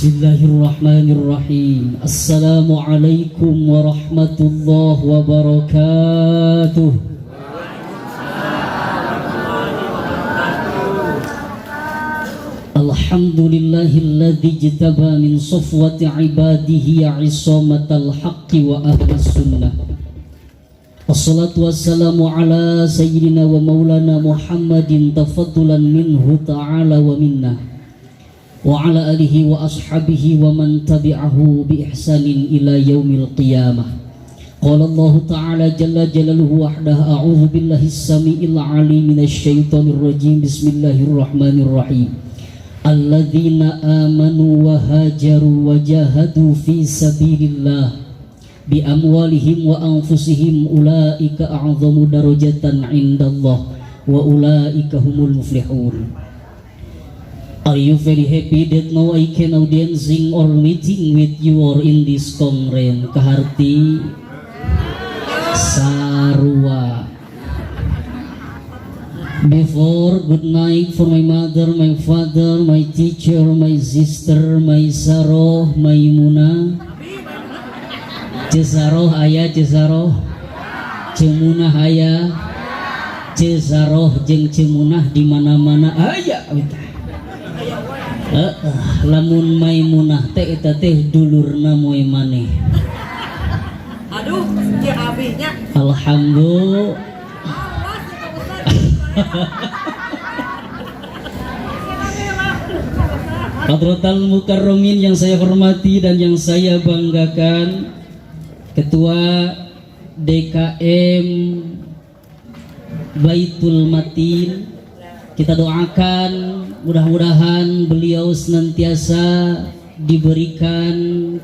Bismillahirrahmanirrahim. Assalamualaikum warahmatullahi wabarakatuh. Alhamdulillahilladzi jtaba min safwati ibadihi isamatal haqqi wa ahlis sunnah. Wassalatu wassalamu ala sayyidina wa maulana Muhammadin tafaddulan minhu ta'ala wa minna wa ala alihi wa ashabihi wa man tabi'ahu bi ihsanin ila yaumil qiyamah. Qala Allah ta'ala jalla jalaluhu wahdah, a'udzu billahi as-sami'il 'alim minasy syaithanir rajim. Bismillahirrahmanirrahim. Alladzina amanu wa hajaru wa jahadu fi sabilillah bi amwalihim wa anfusihim ulaika a'zamu darajatan 'indallah wa ulaika humul muflihun. Are you very happy that now I can dancing or meeting with you or in this kongren? Kaharti sarua. Before, good night for my mother, my father, my teacher, my sister, my Saroh, my Muna. Cesaroh ayah, cesaroh, cemunah ayah, cesaroh jeng cemunah di mana-mana ayah. Lamun Maimunah teh eta teh dulurna moe maneh. Aduh, dia habisnya. Alhamdulillah. Hadratal Mukarramin yang saya hormati dan yang saya banggakan, Ketua DKM Baitul Matin, kita doakan mudah-mudahan beliau senantiasa diberikan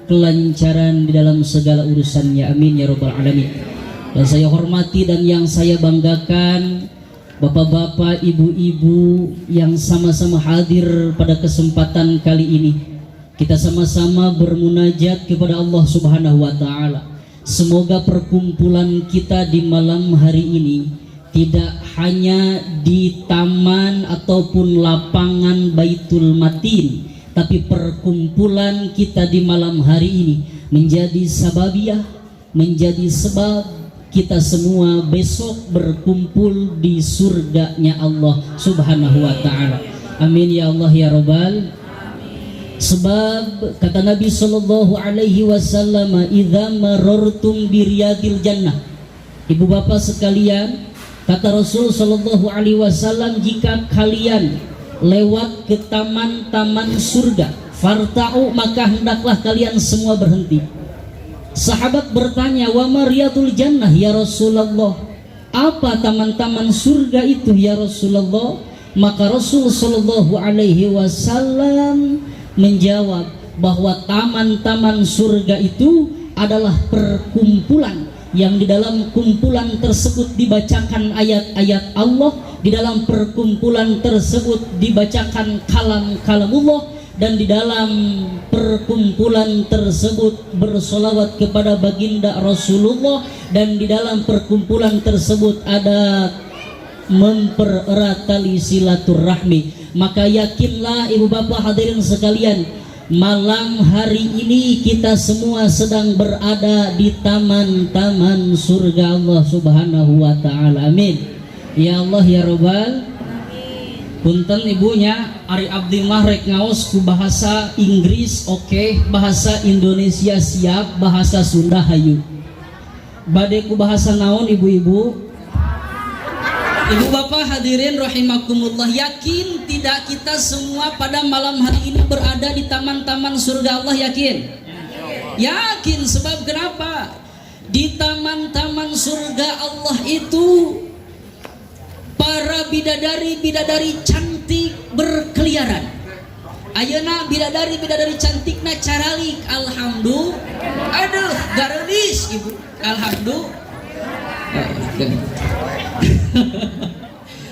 kelancaran di dalam segala urusannya, amin ya rabbal alamin. Dan saya hormati dan yang saya banggakan bapak-bapak, ibu-ibu yang sama-sama hadir pada kesempatan kali ini. Kita sama-sama bermunajat kepada Allah Subhanahu wa taala. Semoga perkumpulan kita di malam hari ini tidak hanya di taman ataupun lapangan Baitul Matin, tapi perkumpulan kita di malam hari ini menjadi sababiyah, menjadi sebab kita semua besok berkumpul di surganya Allah Subhanahu wa taala. Amin ya Allah ya Rabbal. Sebab kata Nabi sallallahu alaihi wasallam, "Idza marartum bi riyadil jannah." Ibu bapak sekalian, kata Rasul sallallahu alaihi wasallam, jika kalian lewat ke taman-taman surga, farta'u, maka hendaklah kalian semua berhenti. Sahabat bertanya, "Wa ma riyadul jannah ya Rasulullah?" Apa taman-taman surga itu ya Rasulullah? Maka Rasul sallallahu alaihi wasallam menjawab bahwa taman-taman surga itu adalah perkumpulan yang di dalam kumpulan tersebut dibacakan ayat-ayat Allah, di dalam perkumpulan tersebut dibacakan kalam-kalamullah, dan di dalam perkumpulan tersebut bersolawat kepada baginda Rasulullah, dan di dalam perkumpulan tersebut ada mempererat tali silaturahmi. Maka yakinlah ibu bapak hadirin sekalian, malam hari ini kita semua sedang berada di taman-taman surga Allah Subhanahu wa taala. Amin. Ya Allah ya Rabbal. Punten ibunya Ari Abdi Mahrek ngaos ku bahasa Inggris oke, bahasa Indonesia siap, bahasa Sunda hayu. Bade ku bahasa naon ibu-ibu? Ibu bapak hadirin rahimakumullah, yakin tidak kita semua pada malam hari ini berada di taman-taman surga Allah? Yakin? Yakin. Sebab kenapa? Di taman-taman surga Allah itu para bidadari-bidadari cantik berkeliaran. Ayeuna bidadari-bidadari cantikna caralik, alhamdulillah. Aduh, garelis ibu, alhamdulillah.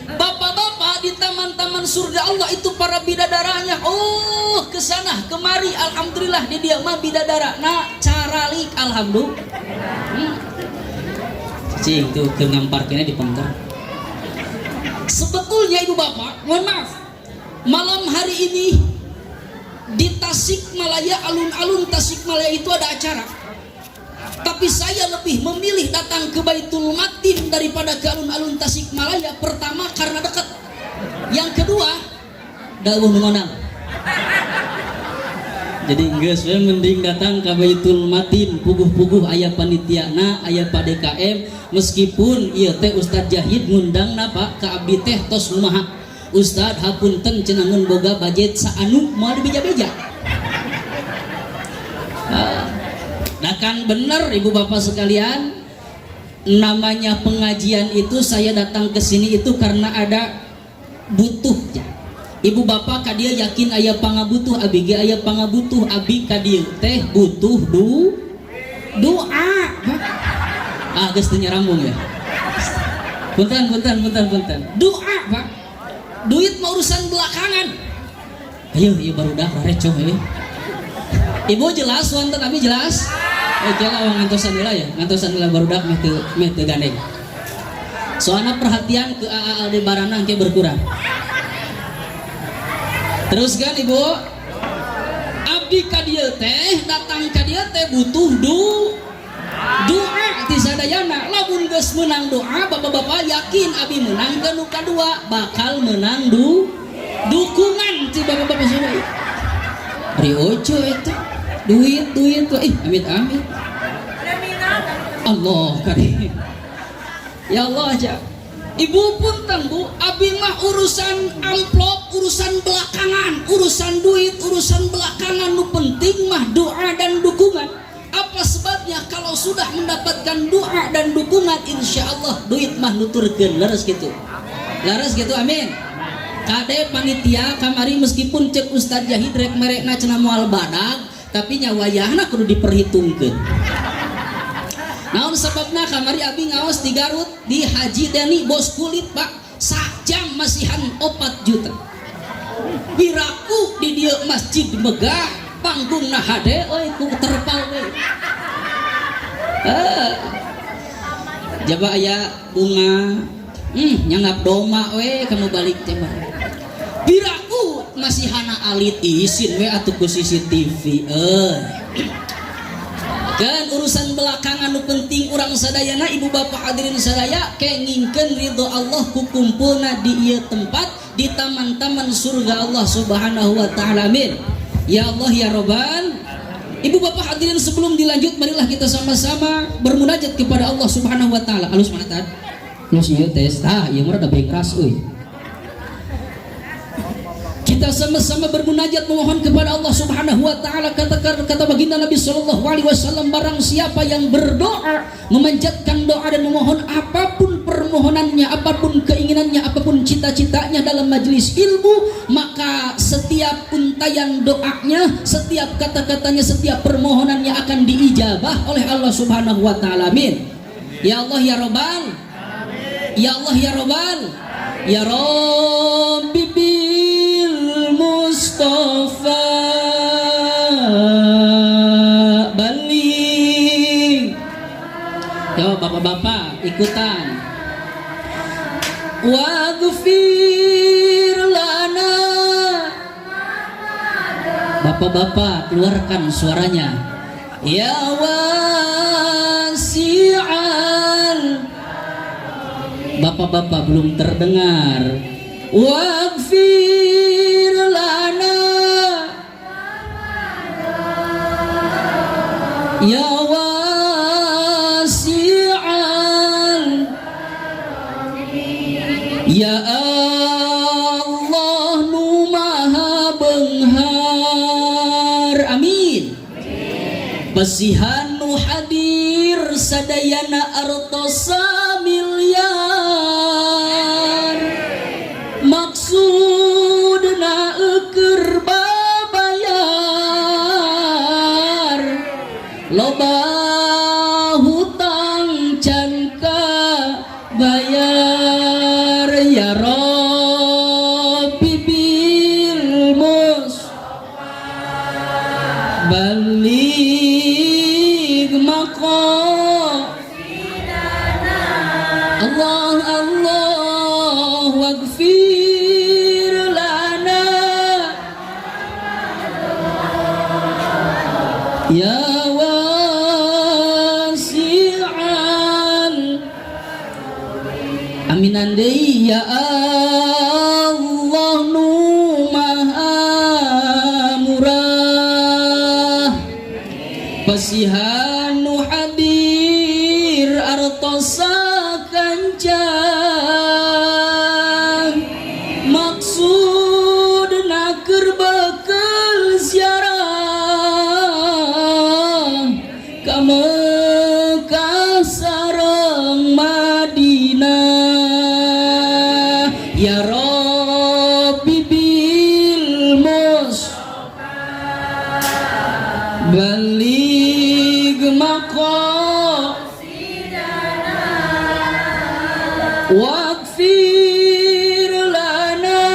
Bapak-bapak di taman-taman surga Allah itu para bidadaranya, oh kesana kemari, alhamdulillah di dia mah bidadara, nah caralik, alhamdulillah. Cing tuh ke ngamparkina di pangkar. Sebetulnya ibu bapak, mohon maaf, malam hari ini di Tasikmalaya, alun-alun Tasikmalaya itu ada acara. Tapi saya lebih memilih datang ke Baitul Matin daripada ke alun-alun Tasikmalaya. Pertama karena dekat. Yang kedua, dawuh ngonang. Jadi geus we mending datang ke Baitul Matin, puguh-puguh aya panitiana, aya PDKM, meskipun ieu teh Ustaz Jahid ngundang Pak ka abdi teh tos kumaha. Ustaz hapunten cenah mun boga budget saanu moal dibeja-beja. Nah kan bener ibu bapak sekalian, namanya pengajian itu saya datang ke sini itu karena ada butuhnya. Ibu bapak kadia yakin aya pangabutuh abi ge aya pangabutuh abi kadia teh butuh doa. Geus teu nyarambung ya. Punten. Doa, Pak. Duit mah urusan belakangan. Ayo baru dah recoh ya. Ibu jelas wonten abi jelas? Jalan ngantosan heula ya. Ngantosan heula baru dah meh teu gandeng. Soalnya perhatian ke AA Aldebaran ke berkurang. Teruskan ibu, abdi kadieu teh datang kadieu teh butuh doa ti sadayana. Lamun geus menang doa, bapak-bapak yakin abdi menang ke nu kadua bakal menang dukungan ti bapak-bapak sadaya. Ari ojo eta duit amit Allah karim. Ya Allah aja. Ibu punten bu, abi mah urusan amplop, urusan belakangan, urusan duit, urusan belakangan. Nu penting mah doa dan dukungan. Apa sebabnya? Kalau sudah mendapatkan doa dan dukungan, insya Allah duit mah nuturkeun leres gitu, amin. Kade panitia kamari meskipun cek Ustaz Jahid rek merekna cenah moal badag, tapi nyawayahna kudu diperhitungkeun. Naon sebabna kamari abi ngaos di Garut di Haji Deni bos kulit Pak, sajam masihan 4 juta. Piraku di dieu masjid megah, panggungna hade euy ku terpal we. Jaba aya bunga nyangap doma we kamu balik teh mah. Piraku masihana alit isin we atuh ku CCTV dan urusan belakangan nu penting urang sadayana ibu bapak hadirin sadaya kengingkeun ridho Allah ku kumpulna di ieu tempat di taman-taman surga Allah Subhanahu wa taala, amin. Ya Allah ya Rabbal. Ibu bapak hadirin sebelum dilanjut marilah kita sama-sama bermunajat kepada Allah Subhanahu wa taala. Alus mana tad? Alus ieu tes tah ieu mah da bengkas euy. Kita sama-sama bermunajat memohon kepada Allah Subhanahu wa taala. Kata baginda Nabi sallallahu alaihi wasallam, barang siapa yang berdoa, memanjatkan doa dan memohon apapun permohonannya, apapun keinginannya, apapun cita-citanya dalam majelis ilmu, maka setiap untayan doanya, setiap kata-katanya, setiap permohonannya akan diijabah oleh Allah Subhanahu wa taala, amin. Ya Allah ya Rabbal. Ya Allah ya Rabbal. Ya Rabbi Mustafa balik. Yo bapak-bapak ikutan. Waghfir lana. Bapak-bapak keluarkan suaranya. Ya wasi'al. Bapak-bapak belum terdengar. Waghfir lana ya wasi'al. Ya Allah nu maha beunghar, amin. Pasihan nu hadir sadayana artosa miliar, maksudna eukeur babayar, loba hutang can bayar. Ya Rabbi bil balig maqasidana Aminan deui ya Allah nu maha murah, pasihan nu hadir artosa kancang, maksud keur bekel ziarah ka Mekah sareng Madinah. Ya Rabbi bil Mustafa baligh maqasidana waghfir lana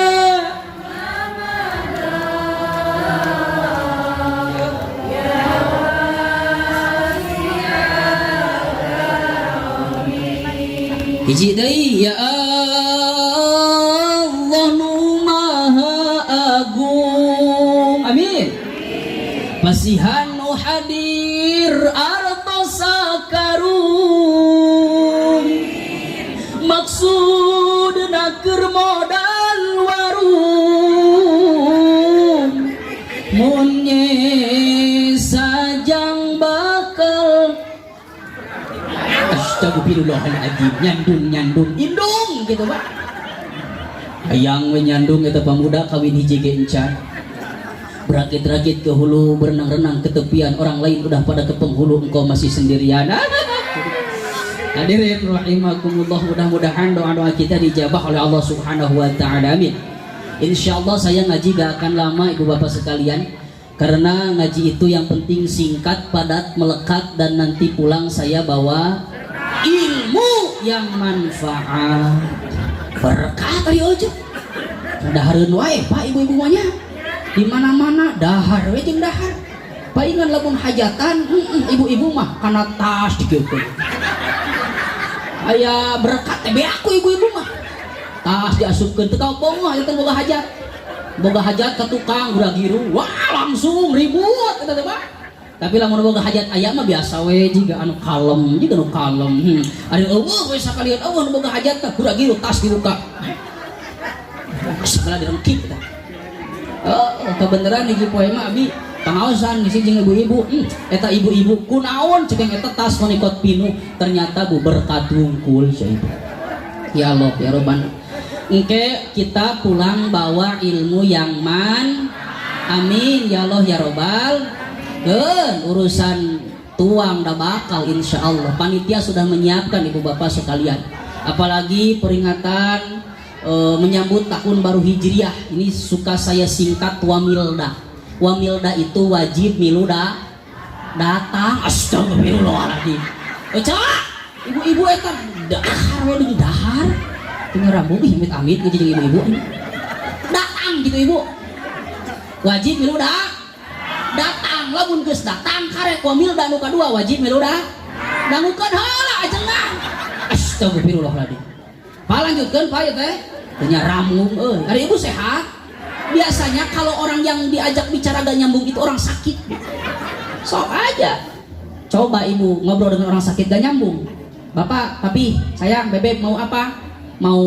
hiji deui ya Allah nu maha agung. Amin. Pasihan nu hadir artosa karung, maksudna keur modal warung, mun nye sajang bakal astagfirullahaladzim nyandung indung gitu Pak. Hayang we nyandung eta pamuda kawin hiji ge encan. Berakit-rakit ke hulu, berenang-renang ke tepian, orang lain udah pada ke penghulu, engkau masih sendirian. Hadirin rahimakumullah, mudah-mudahan doa-doa kita dijabah oleh Allah Subhanahu wa taala. Amin. Insyaallah saya ngaji gak akan lama Ibu Bapak sekalian, karena ngaji itu yang penting singkat, padat, melekat, dan nanti pulang saya bawa ilmu yang manfaat. Berkah tadi aja. Dahareun wae Pak ibu-ibu manya. Di mana-mana dahar we jeung dahar. Paingan lamun hajatan, ibu-ibu mah kana tas dikeukeuh. Aya berkat teh aku ibu-ibu mah. Tas diasupkeun teu kaobong mah eta boga hajat. Boga hajat ka tukang udah giru, wah langsung ribut eta teh Pak. Tapi lamun boga hajat aya mah biasa we jiga anu kalem, jiga anu kalem. Ari eueuh we sakalian eueuh nu boga hajat teh udah giru tas dibuka. Segala direngkip eta. Oh, kebenaran hiji poe mah abi pangaosan ngisi jeung ibu-ibu. Eta ibu-ibu kunaon ceking eta tas manikot pinu, ternyata bu berkat wungkul sia ibu. Ya Allah ya Robban. Engke kita pulang bawa ilmu yang amin ya Allah ya Robbal. Dan urusan tuang dah bakal insyaallah panitia sudah menyiapkan ibu bapak sekalian. Apalagi peringatan menyambut tahun baru Hijriah ini suka saya singkat Wamilda. Wamilda itu wajib miluda datang. Astagfirullahaladzim. Cak ibu-ibu eta dahar we deui dahar teu rambu ih amit-amit gitu jeung ibu-ibu datang gitu ibu wajib miluda datang. Lamun geus datang karek Wamilda nu kadua wajib miluda dangukeun heula ajengan. Astagfirullahaladzim. Lanjutkeun Pak ya teh tanya ramung hari ibu sehat. Biasanya kalau orang yang diajak bicara gak nyambung itu orang sakit. Sok aja coba ibu ngobrol dengan orang sakit gak nyambung. Bapak, papi, sayang, bebek mau apa? Mau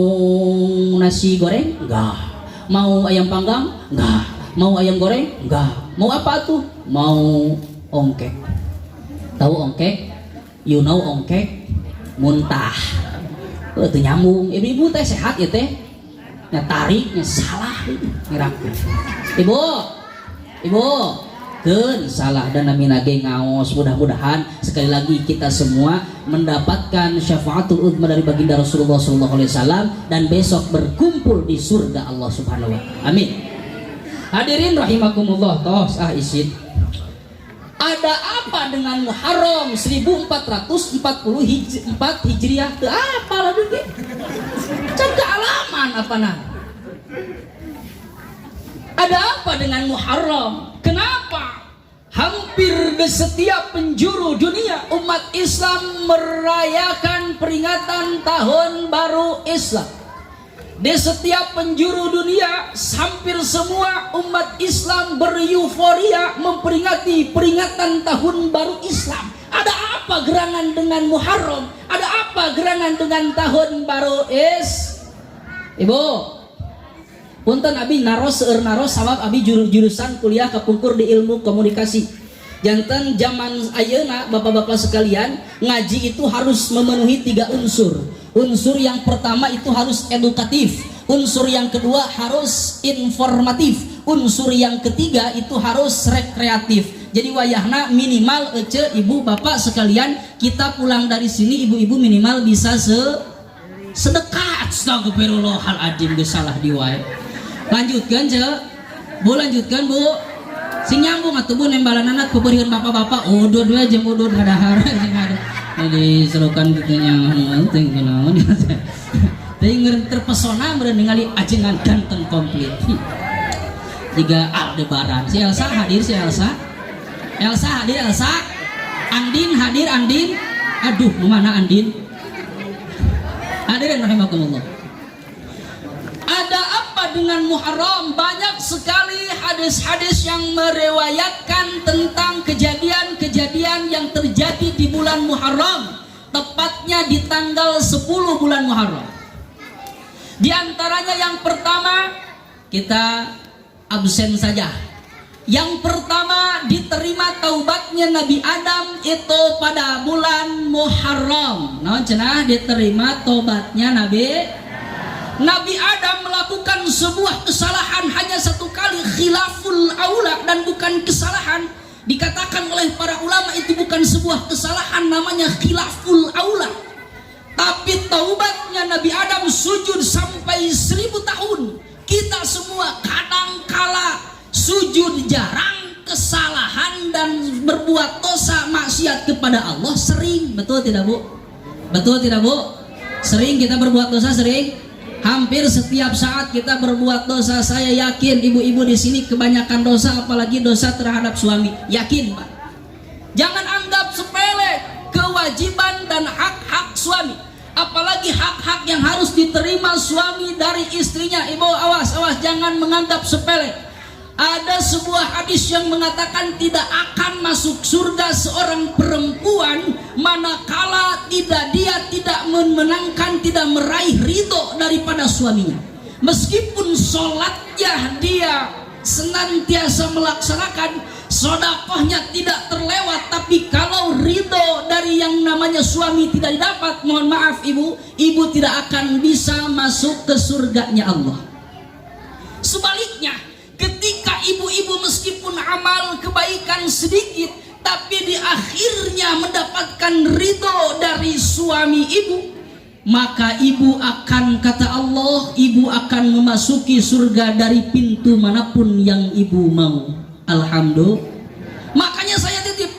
nasi goreng? Enggak. Mau ayam panggang? Enggak. Mau ayam goreng? Enggak. Mau apa tuh? Mau ongkek. Tahu ongkek? You know ongkek? Muntah. Itu nyambung. Ibu-ibu teh sehat ya teh? Nya tariknya salah ngirakeun. Ibu keun salah dan namina ge ngaos. Mudah-mudahan sekali lagi kita semua mendapatkan syafaatul uzma dari baginda Rasulullah sallallahu alaihi wasallam dan besok berkumpul di surga Allah Subhanahu wa taala. Amin. Hadirin rahimakumullah, tos isin. Ada apa dengan Muharram 1444 Hijriah? Teu apa lah ge. Can kealaman apa nah? Ada apa dengan Muharram? Kenapa hampir di setiap penjuru dunia umat Islam merayakan peringatan tahun baru Islam? Di setiap penjuru dunia hampir semua umat Islam beryuforia memperingati peringatan tahun baru Islam. Ada apa gerangan dengan Muharram? Ada apa gerangan dengan tahun baru Ibu? Punten abi naros seueur naros sabab abi jurusan kuliah kapungkur di ilmu komunikasi. Janten zaman ayeuna bapak-bapak sekalian, ngaji itu harus memenuhi 3 unsur. Unsur yang pertama itu harus edukatif, unsur yang kedua harus informatif, unsur yang ketiga itu harus rekreatif. Jadi wayahna minimal ibu bapak sekalian, kita pulang dari sini ibu-ibu minimal bisa sedekah. Astagfirullahaladzim, geus salah diwae. Lanjutkan Bu, lanjutkan Bu. Sing nyambung atuh Bu nembalanana peubeurieun bapak-bapak udud we jeung udud ngadahar jeung ada. Jadi serukan kitu nya teh kunaon. Teuing terpesona meureun ningali ajengan ganteng komplit. Jiga Aldebaran. Si Elsa hadir, si Elsa. Elsa hadir, Elsa. Andin hadir, Andin. Aduh, mana Andin? Hadirin rahimakumullah. Ada apa dengan Muharram? Banyak sekali hadis-hadis yang meriwayatkan tentang kejadian-kejadian yang terjadi di bulan Muharram, tepatnya di tanggal 10 bulan Muharram. Di antaranya yang pertama, kita absen saja. Yang pertama, diterima taubatnya Nabi Adam itu pada bulan Muharram. Nah, cenah diterima taubatnya Nabi Adam melakukan sebuah kesalahan hanya 1 kali, khilaful aula, dan bukan kesalahan. Dikatakan oleh para ulama itu bukan sebuah kesalahan, namanya khilaful aula. Tapi taubatnya Nabi Adam sujud sampai 1000 tahun. Kita semua kadang kala sujud jarang, kesalahan dan berbuat dosa maksiat kepada Allah sering. Betul tidak Bu? Betul tidak Bu? Sering kita berbuat dosa, sering. Hampir setiap saat kita berbuat dosa. Saya yakin ibu-ibu di sini kebanyakan dosa, apalagi dosa terhadap suami. Yakin Pak? Jangan anggap sepele kewajiban dan hak-hak suami, apalagi hak-hak yang harus diterima suami dari istrinya. Ibu awas, jangan menganggap sepele. Ada sebuah hadis yang mengatakan tidak akan masuk surga seorang perempuan manakala dia tidak memenangkan, tidak meraih ridho daripada suaminya. Meskipun sholatnya dia senantiasa melaksanakan, sodakohnya tidak terlewat, tapi kalau ridho dari yang namanya suami tidak didapat, mohon maaf ibu tidak akan bisa masuk ke surganya Allah. Sebaliknya, ketika ibu-ibu meskipun amal kebaikan sedikit, tapi di akhirnya mendapatkan ridho dari suami ibu, maka ibu akan, kata Allah, ibu akan memasuki surga dari pintu manapun yang ibu mau. Alhamdulillah. Makanya saya titip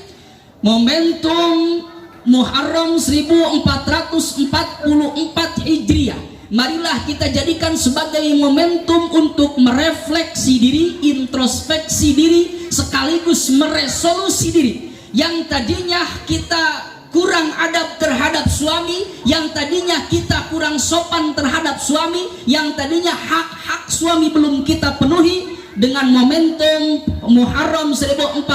momentum Muharram 1444 Hijriah. Marilah kita jadikan sebagai momentum untuk merefleksi diri, introspeksi diri, sekaligus meresolusi diri. Yang tadinya kita kurang adab terhadap suami, yang tadinya kita kurang sopan terhadap suami, yang tadinya hak-hak suami belum kita penuhi. Dengan momentum Muharram 1444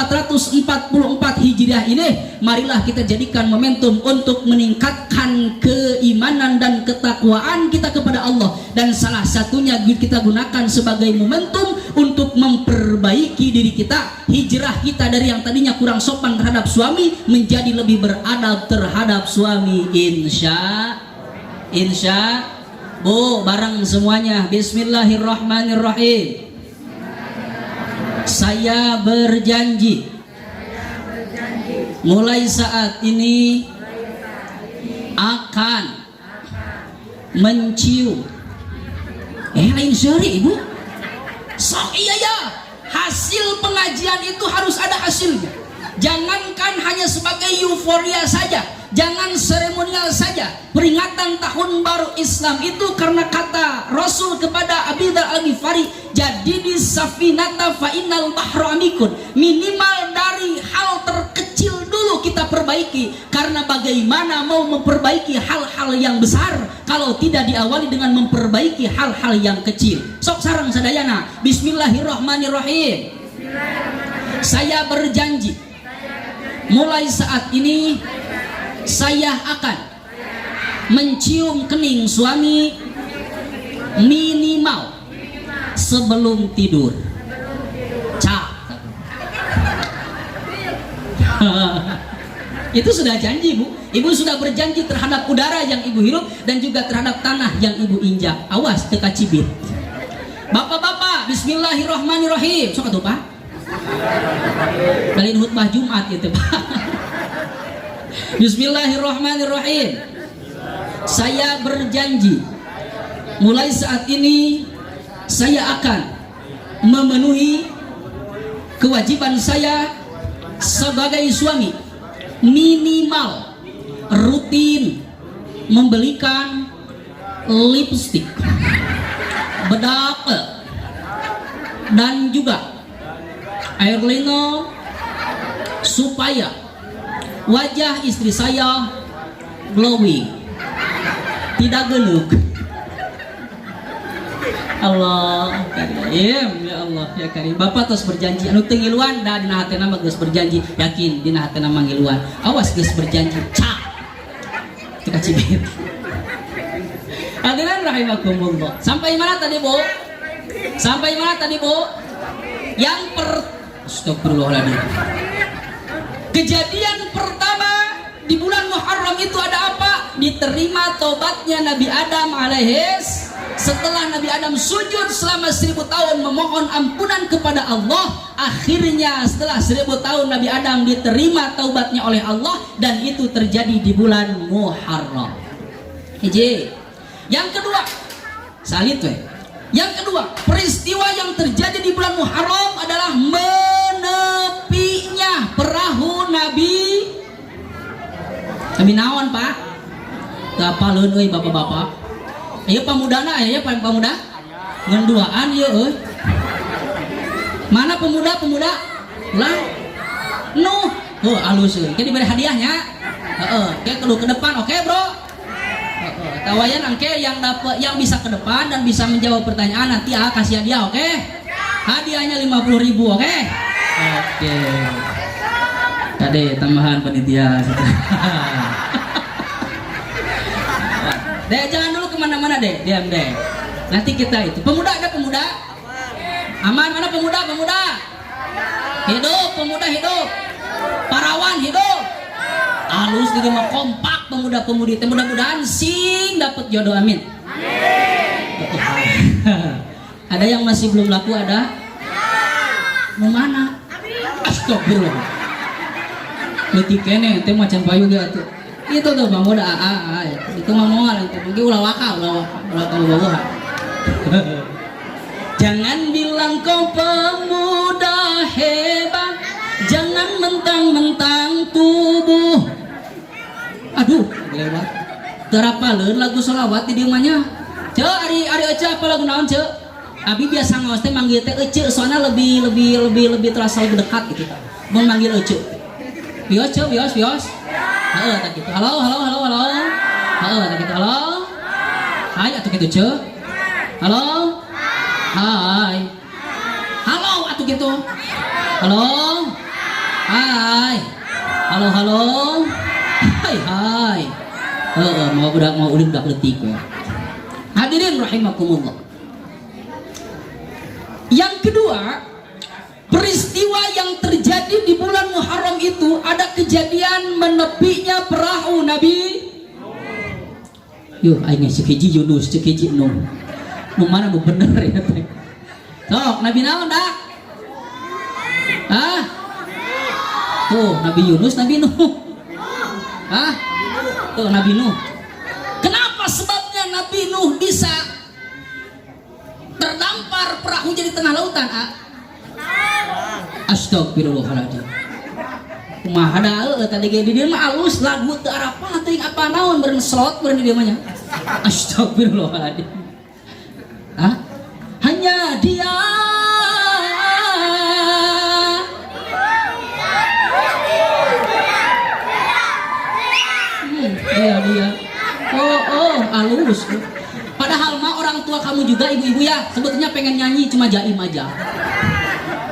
Hijriah ini, marilah kita jadikan momentum untuk meningkatkan keimanan dan ketakwaan kita kepada Allah. Dan salah satunya kita gunakan sebagai momentum untuk memperbaiki diri kita. Hijrah kita dari yang tadinya kurang sopan terhadap suami menjadi lebih beradab terhadap suami. Insya Bu, bareng semuanya. Bismillahirrahmanirrahim. Saya berjanji mulai saat ini akan mencium lain seri ibu. Sok iya ya, hasil pengajian itu harus ada hasilnya. Jangankan hanya sebagai euforia saja, jangan seremonial saja. Peringatan tahun baru Islam itu karena kata Rasul kepada Abi Dzar Al-Ghifari, jadi di safinata fa innal bahra amikun. Minimal dari hal terkecil dulu kita perbaiki, karena bagaimana mau memperbaiki hal-hal yang besar kalau tidak diawali dengan memperbaiki hal-hal yang kecil. Sok sareng sadayana. Bismillahirrahmanirrahim. Saya berjanji mulai saat ini saya akan mencium kening suami minimal sebelum tidur. Cak. Itu sudah janji, Bu. Ibu sudah berjanji terhadap udara yang ibu hirup dan juga terhadap tanah yang ibu injak. Awas teka cibir. Bapak-bapak, bismillahirrahmanirrahim. Sok atuh, Pak. Kalian khutbah Jumat gitu, Pak. Bismillahirrahmanirrahim. Saya berjanji mulai saat ini saya akan memenuhi kewajiban saya sebagai suami, minimal rutin membelikan lipstik, bedak, dan juga air lino supaya wajah istri saya glowing, tidak genuk. Allah karim, ya Allah ya karim. Bapak terus berjanji anu teu ngiluan da dina hatena mah geus berjanji, yakin dina hatena mah ngiluan. Awas geus berjanji cak teu kacibir. Hadirin rahimakumullah. Sampai mana tadi, Bu? Sampai mana tadi, Bu? Astagfirullahaladzim. Kejadian pertama di bulan Muharram itu ada apa? Diterima tobatnya Nabi Adam alaihis. Setelah Nabi Adam sujud selama 1000 tahun memohon ampunan kepada Allah, akhirnya setelah 1000 tahun Nabi Adam diterima taubatnya oleh Allah, dan itu terjadi di bulan Muharram. Hiji. Yang kedua, salit we. Yang kedua, peristiwa yang terjadi di bulan Muharram adalah menepinya perahu Nabi naon, Pak? Kapaleun euy bapak-bapak. Ayo pamudana, ayo pemuda ngenduaan ieu euy. Mana pemuda lah nuh alus euy ke diberi hadiahnya. Ke kudu ke depan, oke bro. Tawayan angke yang dapat, yang bisa ke depan dan bisa menjawab pertanyaan nanti kasih hadiah, oke? Hadiahnya 50.000, oke? Oke. Tadi tambahan panitia. Dek, jangan dulu kemana-mana deh, diam deh. Nanti kita itu. Pemuda, ada pemuda? Aman, mana pemuda? Hidup, pemuda hidup. Parawan hidup. Halus di rumah kompak pemuda-pemudi. Mudah-mudahan sing dapat jodoh, amin. Ada yang masih belum laku, ada? Mau mana? Astagfirullah. Letik kene, ente macan payu gitu. Itu tuh pemuda itu mah moal itu mungkin ulah waka bawa. Jangan bilang kau pemuda hebat, jangan mentang-mentang tubuh. Aduh, lewat. Terapaleun lagu sholawat di dieumannya. Ceu ari ece apa lagu naon ceu? Abi biasa ngaos teh manggil teh ece soalnya lebih terasa lebih dekat gitu. Mun manggil ece. Bios ceu, bios. Tak gitu. Halo. Tak gitu. Halo. Hai atuh gitu, Ce. Halo. Hai. Halo atuh gitu. Halo. Hai. Halo. Hai. Mau udah letik ya. Hadirin rahimakumullah. Yang kedua, peristiwa yang terjadi di bulan Muharram itu ada kejadian menepinya perahu Nabi. Yuh, aing si hiji Yunus, si hiji Nuh. Nu mana nu bener ya teh. Sok, Nabi naon dah? Hah? Tuh, Nabi Yunus, Nabi Nuh. Hah? Tuh, Nabi Nuh. Kenapa sebabnya Nabi Nuh bisa terdampar perahunya di tengah lautan, Astagfirullahaladzim. Kumaha da tadi ge di dieu mah alus lagu teu arapa teuing apa naon beureun slot beureun di dieu mah nya. Astagfirullahaladzim. Hanya dia. Dia. Oh, alus. Padahal mah orang tua kamu juga ibu-ibu ya, sebetulnya pengen nyanyi cuma jaim aja.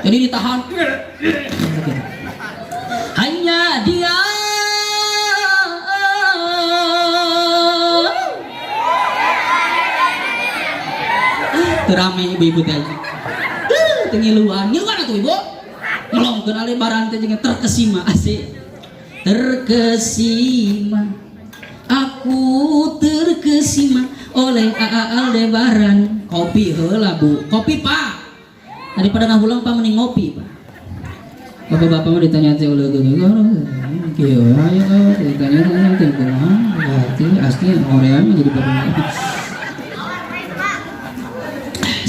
Jadi ditahan. Hanya hanya dia. Terame ibu-ibu teh. Tengiluan tuh ibu. Melongkeun alebaran teh jeung terkesima asik. Terkesima. Aku terkesima oleh Aldebaran. Kopi heula Bu. Kopi Pak. Daripada ngahulang Pak mending ngopi Pak. Bapak-bapak mah ditanya teh ulah geuning. Kieu aya ditanya teh kumaha? Berarti asli orean jadi bapak.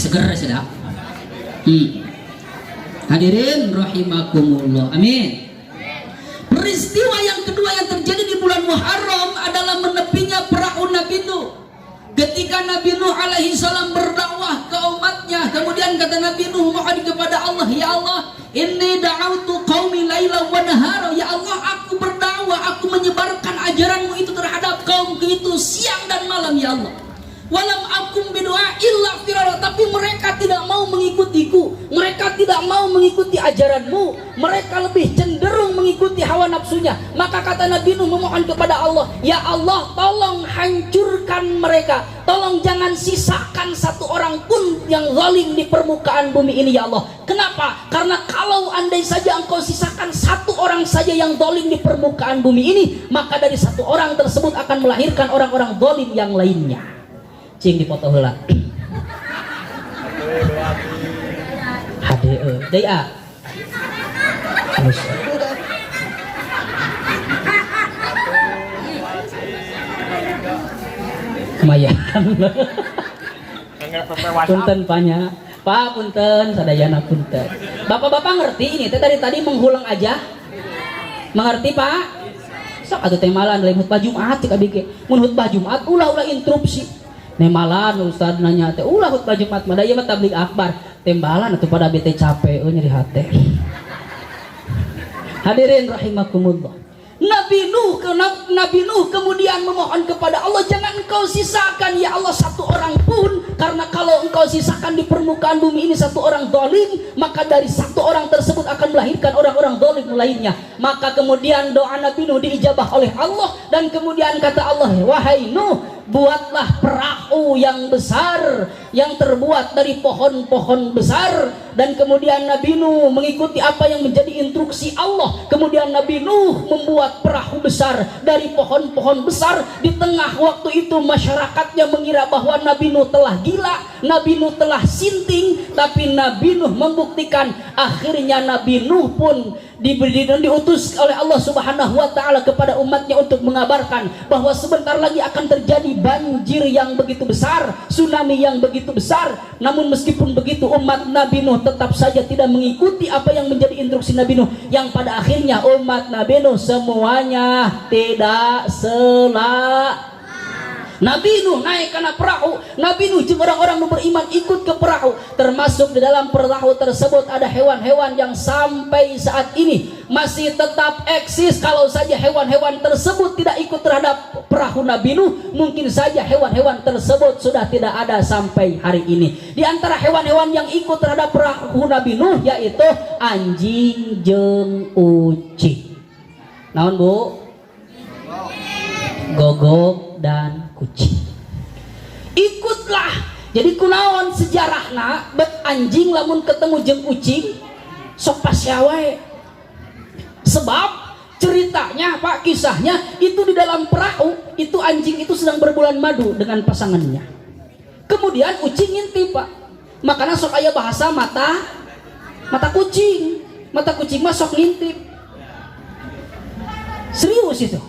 Seger sedap. Hadirin rahimakumullah. Amin. Peristiwa yang kedua yang terjadi di bulan Muharram adalah menepinya perahu Nabi Nuh. Ketika Nabi Nuh alaihi salam berdakwah ke umatnya, kemudian kata Nabi Nuh mohon kepada Allah, ya Allah, inni da'autu qaumi laila wa nahara. Ya Allah, aku berdakwah, aku menyebarkan ajaranmu itu terhadap kaumku itu siang dan malam ya Allah. Walam akum bidu'a illa firara, tapi mereka tidak mau mengikutiku, mereka tidak mau mengikuti ajaranmu, mereka lebih cenderung mengikuti hawa nafsunya. Maka kata Nabi Nuh memohon kepada Allah, ya Allah, tolong hancurkan mereka, tolong jangan sisakan satu orang pun yang zalim di permukaan bumi ini ya Allah. Kenapa? Karena kalau andai saja engkau sisakan satu orang saja yang zalim di permukaan bumi ini, maka dari satu orang tersebut akan melahirkan orang-orang zalim yang lainnya. Cing dipoto heula. HDE. Deui a. Terus. Lumayan. Punten panya. Pak punten, sadayana punten. Bapak-bapak ngerti ini teh tadi menghulang aja? Mengerti Pak? Sok atuh teh malan lain khutbah Jumat cek abi ge. Mun khutbah Jumat ulah interupsi. Nemalan Ustaz nanya teh ulah khutbah Jumat mah da ieu mah tabligh akbar tembalan atuh pada bete capek nyeri hate. Hadirin rahimakumullah. Nabi Nuh kemudian memohon kepada Allah, jangan engkau sisakan ya Allah satu orang pun, karena kalau engkau sisakan di permukaan bumi ini satu orang zalim, maka dari satu orang tersebut akan melahirkan orang-orang zalim lainnya. Maka kemudian doa Nabi Nuh diijabah oleh Allah, dan kemudian kata Allah, wahai Nuh, buatlah perahu yang besar yang terbuat dari pohon-pohon besar. Dan kemudian Nabi Nuh mengikuti apa yang menjadi instruksi Allah. Kemudian Nabi Nuh membuat perahu besar dari pohon-pohon besar. Di tengah waktu itu masyarakatnya mengira bahwa Nabi Nuh telah gila, Nabi Nuh telah sinting, tapi Nabi Nuh membuktikan. Akhirnya Nabi Nuh pun diberi dan diutus oleh Allah Subhanahu wa taala kepada umatnya untuk mengabarkan bahwa sebentar lagi akan terjadi banjir yang begitu besar, tsunami yang begitu besar. Namun meskipun begitu umat Nabi Nuh tetap saja tidak mengikuti apa yang menjadi instruksi Nabi Nuh, yang pada akhirnya umat Nabi Nuh semuanya tidak Nabi Nuh naik karena perahu. Nabi Nuh jeung orang-orang yang beriman ikut ke perahu. Termasuk di dalam perahu tersebut ada hewan-hewan yang sampai saat ini masih tetap eksis. Kalau saja hewan-hewan tersebut tidak ikut terhadap perahu Nabi Nuh, mungkin saja hewan-hewan tersebut sudah tidak ada sampai hari ini. Di antara hewan-hewan yang ikut terhadap perahu Nabi Nuh yaitu anjing jeung ucing. Naon Bu? Gogok dan kucing. Ikutlah. Jadi kunaon sejarahna bet anjing lamun ketemu jeung ucing sok pasyawe. Sebab ceritanya Pak, kisahnya itu di dalam perahu itu anjing itu sedang berbulan madu dengan pasangannya. Kemudian ucing ngintip Pak. Makanya sok aya bahasa mata kucing. Mata kucing mah sok ngintip. Serius itu.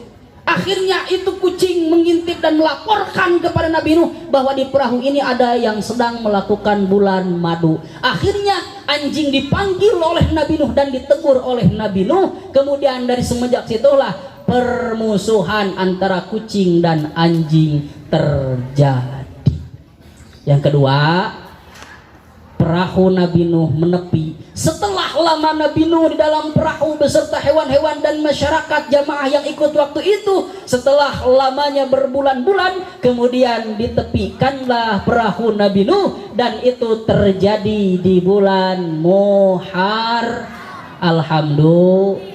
Akhirnya itu kucing mengintip dan melaporkan kepada Nabi Nuh bahwa di perahu ini ada yang sedang melakukan bulan madu. Akhirnya anjing dipanggil oleh Nabi Nuh dan ditegur oleh Nabi Nuh. Kemudian dari semenjak situlah permusuhan antara kucing dan anjing terjadi. Yang kedua, perahu Nabi Nuh menepi. Setelah lama Nabi Nuh di dalam perahu beserta hewan-hewan dan masyarakat jamaah yang ikut waktu itu, setelah lamanya berbulan-bulan, kemudian ditepikanlah perahu Nabi Nuh, dan itu terjadi di bulan Muharram. Alhamdulillah.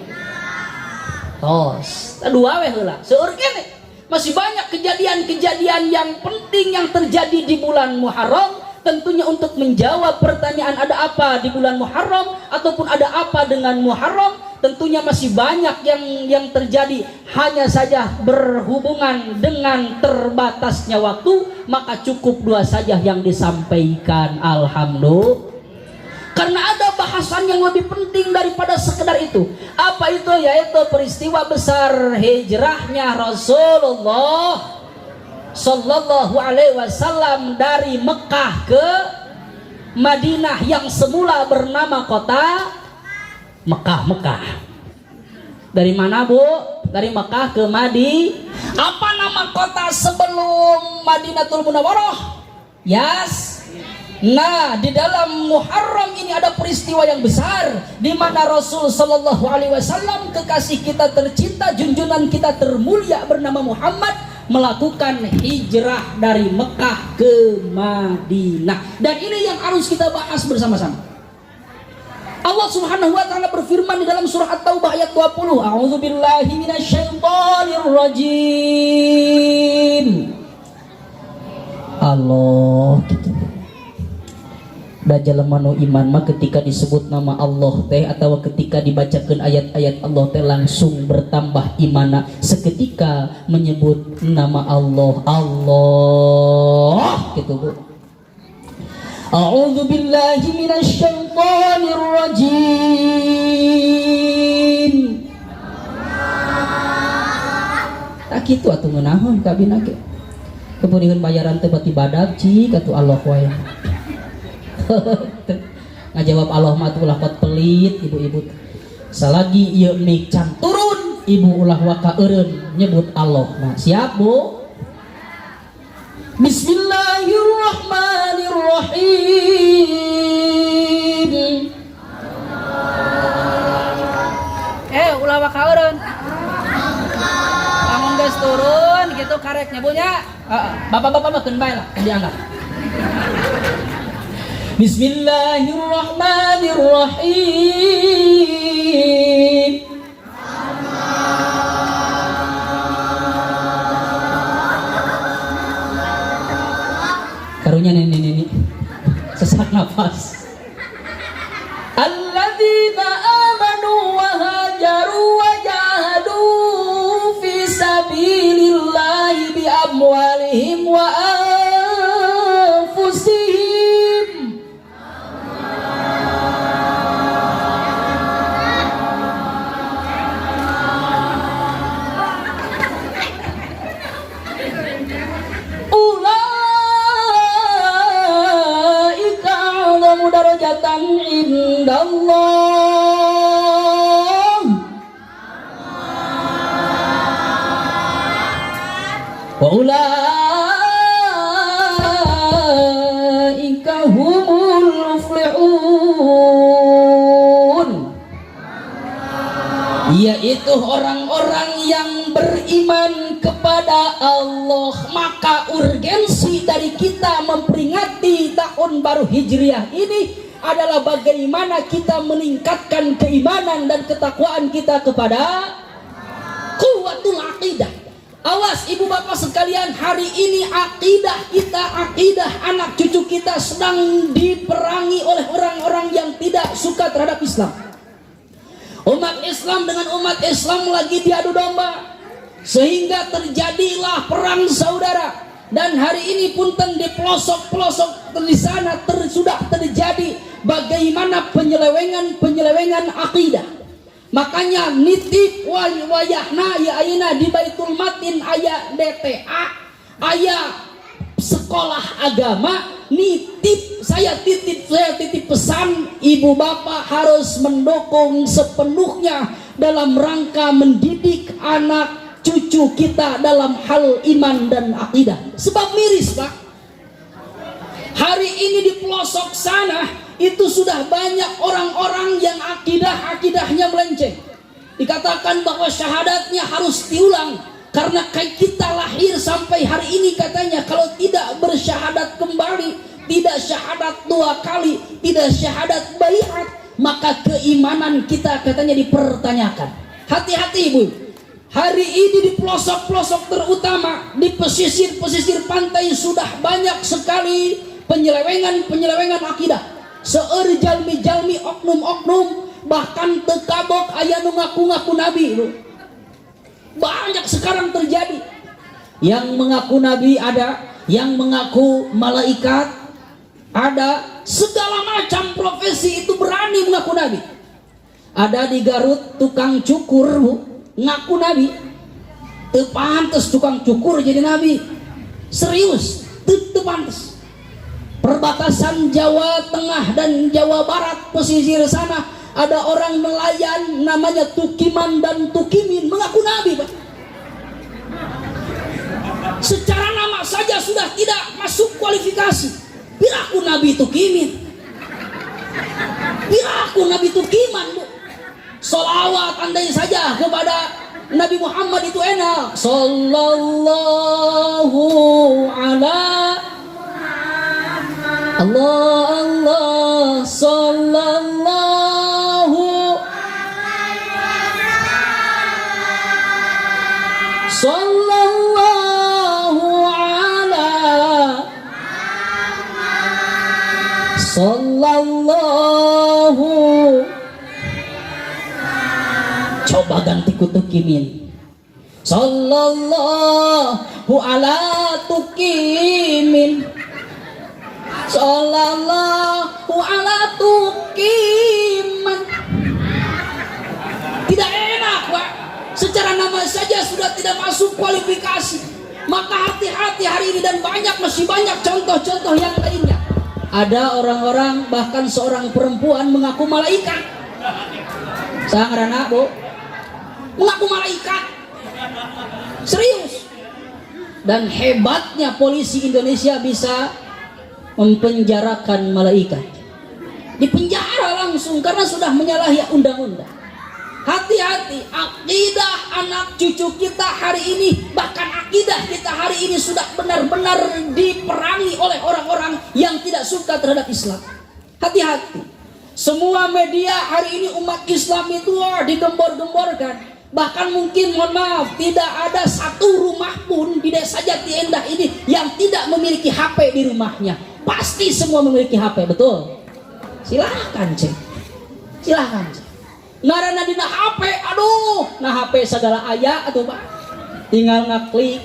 tos dua weh heula seueur kene masih banyak kejadian-kejadian yang penting yang terjadi di bulan Muharram. Tentunya untuk menjawab pertanyaan ada apa di bulan Muharram ataupun ada apa dengan Muharram, tentunya masih banyak yang terjadi. Hanya saja berhubungan dengan terbatasnya waktu, maka cukup dua saja yang disampaikan. Alhamdulillah. Karena ada bahasan yang lebih penting daripada sekedar itu. Apa itu? Yaitu peristiwa besar hijrahnya Rasulullah Sallallahu Alaihi Wasallam dari Mekah ke Madinah yang semula bernama kota Mekah. Dari mana Bu? Dari Mekah ke Apa nama kota sebelum Madinatul Munawwarah? Yas. Nah, di dalam Muharram ini ada peristiwa yang besar di mana Rasul Sallallahu Alaihi Wasallam, kekasih kita tercinta, junjungan kita termulia bernama Muhammad, melakukan hijrah dari Mekah ke Madinah. Dan ini yang harus kita bahas bersama-sama. Allah Subhanahu wa taala berfirman di dalam surah At-Taubah ayat 20, A'udzubillahi minasyaitonirrajim. Allah gitu. Da jalema nu iman mah ketika disebut nama Allah teh atau ketika dibacakan ayat-ayat Allah teh langsung bertambah imana seketika menyebut nama Allah gitu Bu. A'udzu billahi minasyaitonir rajim. Tak kitu atuh ngeunahun kabina ge. Kemudian bayaran teh bati badak cik atuh Allah wae. Ngajawab Allah mah tuh ulah pelit ibu-ibu. Salagi ieu mik can turun ibu ulah waka eureun nyebut Allah. Nah, siap Bu? Bismillahirrahmanirrahim. Ulah waka eureun. Lamun geus turun gitu karek nyebunya. Bapak-bapak mah keun bae lah, diangkat. Bismillahirrahmanirrahim. Karunya ini sesak nafas. Alladzina amanu wa hajaru wa jahadu fi sabilillahi bi amwalihim wa anfusihim. Darajatan indallah wa ulaika humul muflihun, yaitu orang-orang yang beriman kepada Allah. Maka urgensi dari kita memperingati tahun baru Hijriah ini adalah bagaimana kita meningkatkan keimanan dan ketakwaan kita kepada kuwatul aqidah. Awas ibu bapak sekalian, hari ini akidah kita, akidah anak cucu kita sedang diperangi oleh orang-orang yang tidak suka terhadap Islam. Umat Islam dengan umat Islam lagi diadu domba, sehingga terjadilah perang saudara. Dan hari ini punten di pelosok-pelosok di sana sudah terjadi bagaimana penyelewengan akidah. Makanya nitip wayahna ya ayeuna di Baitul Matin aya DTA, aya sekolah agama. Saya titip pesan ibu bapak harus mendukung sepenuhnya dalam rangka mendidik anak cucu kita dalam hal iman dan akidah. Sebab miris Pak, hari ini di pelosok sana itu sudah banyak orang-orang yang akidahnya melenceng. Dikatakan bahwa syahadatnya harus diulang, karena kayak kita lahir sampai hari ini katanya kalau tidak bersyahadat kembali, tidak syahadat 2 kali, tidak syahadat baiat, maka keimanan kita katanya dipertanyakan. Hati-hati ibu. Hari ini di pelosok-pelosok terutama, di pesisir-pesisir pantai sudah banyak sekali penyelewengan akidah. Seueur jalmi-jalmi oknum-oknum bahkan tekabok aya nu ngaku-ngaku nabi lu. Banyak sekarang terjadi. Yang mengaku nabi ada, yang mengaku malaikat ada, segala macam profesi itu berani mengaku nabi. Ada di Garut tukang cukur bu, ngaku nabi. Teu pantes tukang cukur jadi nabi. Serius, teu pantes. Perbatasan Jawa Tengah dan Jawa Barat pesisir sana ada orang nelayan namanya Tukiman dan Tukimin mengaku nabi, Pak. Secara nama saja sudah tidak masuk kualifikasi. Piraku nabi Tukimin, piraku nabi Tukiman, Bu. Solawat andai saja kepada Nabi Muhammad itu enak. Sallallahu ala Allah Allah sallallahu ala sallallahu. Coba ganti kutukimin. Sallallahu ala tukimin. Sallallahu ala tukiman. Tidak enak, Pak. Secara nama saja sudah tidak masuk kualifikasi. Maka hati-hati hari ini, dan masih banyak contoh-contoh yang lainnya. Ada orang-orang, bahkan seorang perempuan mengaku malaikat. Sangat anak, Bu. Mengaku malaikat. Serius. Dan hebatnya polisi Indonesia bisa mempenjarakan malaikat. Dipenjara langsung karena sudah menyalahi undang-undang. Hati-hati, akidah anak cucu kita hari ini, bahkan akidah kita hari ini sudah benar-benar diperangi oleh orang-orang yang tidak suka terhadap Islam. Hati-hati. Semua media hari ini umat Islam itu digembor-gemborkan. Bahkan mungkin, mohon maaf, tidak ada satu rumah pun di desa Jati Endah ini yang tidak memiliki HP di rumahnya. Pasti semua memiliki HP, betul? Silahkan cek, silahkan cek. Ngarana dina HP, aduh, nah HP segala aya atuh Pak. Tinggal ngaklik,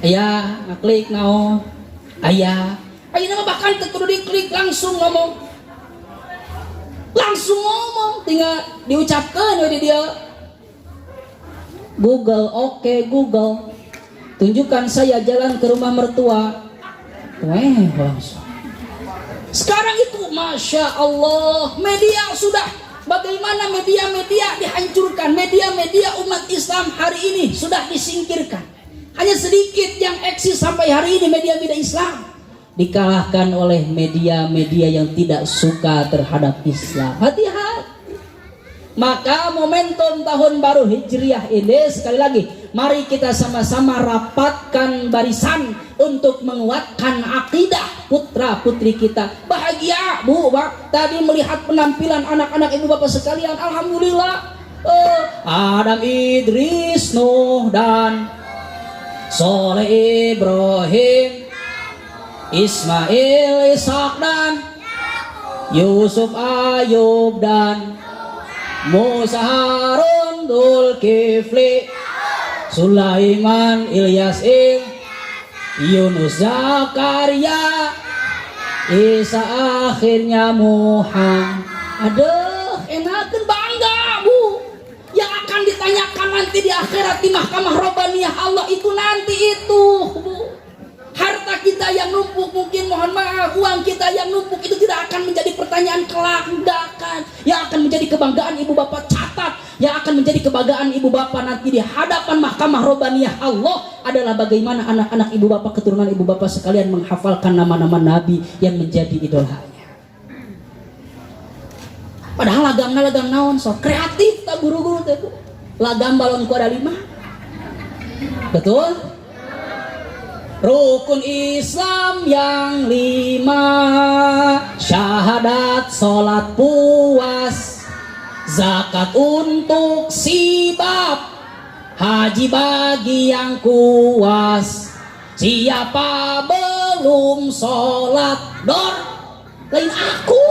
aya ngaklik naon, aya. Ayeuna mah bahkan teu kudu diklik, langsung ngomong, tinggal diucapkan di dia. Google, oke Google, tunjukkan saya jalan ke rumah mertua. Langsung. Sekarang itu Masya Allah, media sudah, bagaimana media-media dihancurkan, media-media umat Islam hari ini sudah disingkirkan. Hanya sedikit yang eksis sampai hari ini media-media Islam, dikalahkan oleh media-media yang tidak suka terhadap Islam. Hati-hati. Maka momentum tahun baru Hijriah ini, sekali lagi, mari kita sama-sama rapatkan barisan untuk menguatkan akidah putra putri kita. Bahagia Bu, Pak, tadi melihat penampilan anak-anak ibu bapak sekalian. Alhamdulillah, Adam Idris, Nuh dan Soleh Ibrahim, Ismail, Ishak dan Yusuf, Ayub dan Musa, Harun, Dzulkifli, Sulaiman, Ilyas, Yunus, Zakaria, Isa, akhirnya Muhammad. Aduh, enakeun bangga Bu. Yang akan ditanyakan nanti di akhirat di mahkamah Robbaniyah Allah itu nanti itu Bu. Harta kita yang numpuk, mungkin mohon maaf, uang kita yang numpuk itu tidak akan menjadi pertanyaan kelak, hendakan. Yang akan menjadi kebanggaan ibu bapak, catat, yang akan menjadi kebanggaan ibu bapak nanti di hadapan mahkamah Robbaniyah Allah adalah bagaimana anak-anak ibu bapak, keturunan ibu bapak sekalian menghafalkan nama-nama nabi yang menjadi idolanya. Padahal lagang naon, so kreatif tak guru-guru teh. Lagam balon ku ada 5. Betul? Rukun Islam yang 5, syahadat, sholat, puas, zakat. zakat untuk si bab, haji bagi yang kuas. Siapa belum sholat dor, lain aku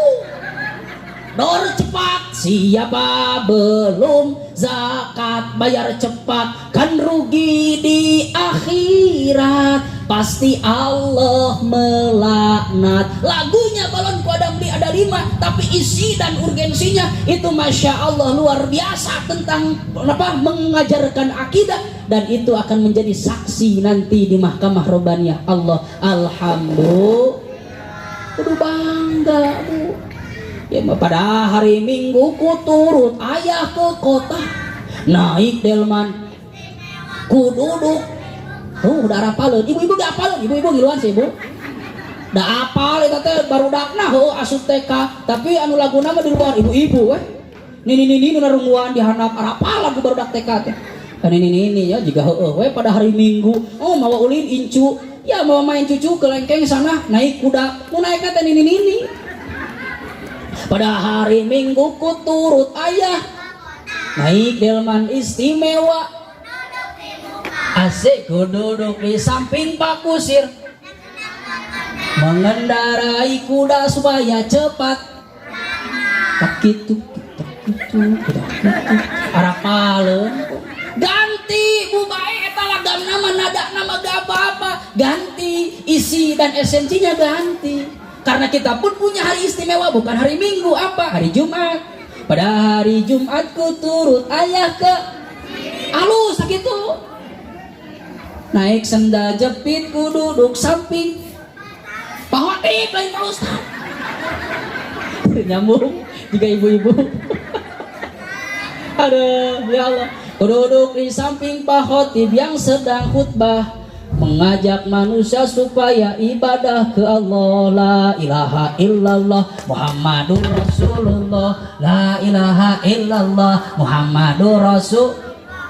dor cepat. Siapa belum zakat bayar cepat, kan rugi di akhirat, pasti Allah melaknat. Lagunya balonku ada beli ada 5, tapi isi dan urgensinya itu masya Allah luar biasa tentang apa, mengajarkan akidah, dan itu akan menjadi saksi nanti di mahkamah Robbaniyah Allah. Alhamdulillah, kudu bangga Bu. Ya, pada hari Minggu ku turut ayah ke kota, naik delman ku duduk. Oh, udah apaleun. Ibu-ibu gak apaleun, ibu-ibu ngiluan sih Bu. Da apal eta teh baru dakna heuh asup TK, tapi anu laguna mah di luar ibu-ibu weh. Nini nu narunguan di handap arapal lagu baru dak TK teh. Kan nini ya juga heueuh we pada hari Minggu. Oh, mawa ulin incu. Ya mau main cucu ke lengkeng sana naik kuda. Mau naik teh nini. Pada hari Minggu ku turut ayah naik delman istimewa, asik ku duduk di samping Pak Kusir, mengendarai kuda supaya cepat. Tak gitu arah paleun ganti Bu bae eta lagam nama nada nama gak apa-apa, ganti isi dan esensinya ganti. Karena kita pun punya hari istimewa, bukan hari Minggu, apa? Hari Jumat. Pada hari Jumat ku turut ayah ke alus gitu. Naik senda jepit ku duduk samping Pak Hotip lain Pak Ustaz. Nyambung juga ibu-ibu. Aduh, ya Allah. Ku duduk di samping Pak Hotip yang sedang khutbah, mengajak manusia supaya ibadah ke Allah. La ilaha illallah Muhammadur Rasulullah, la ilaha illallah Muhammadur Rasul.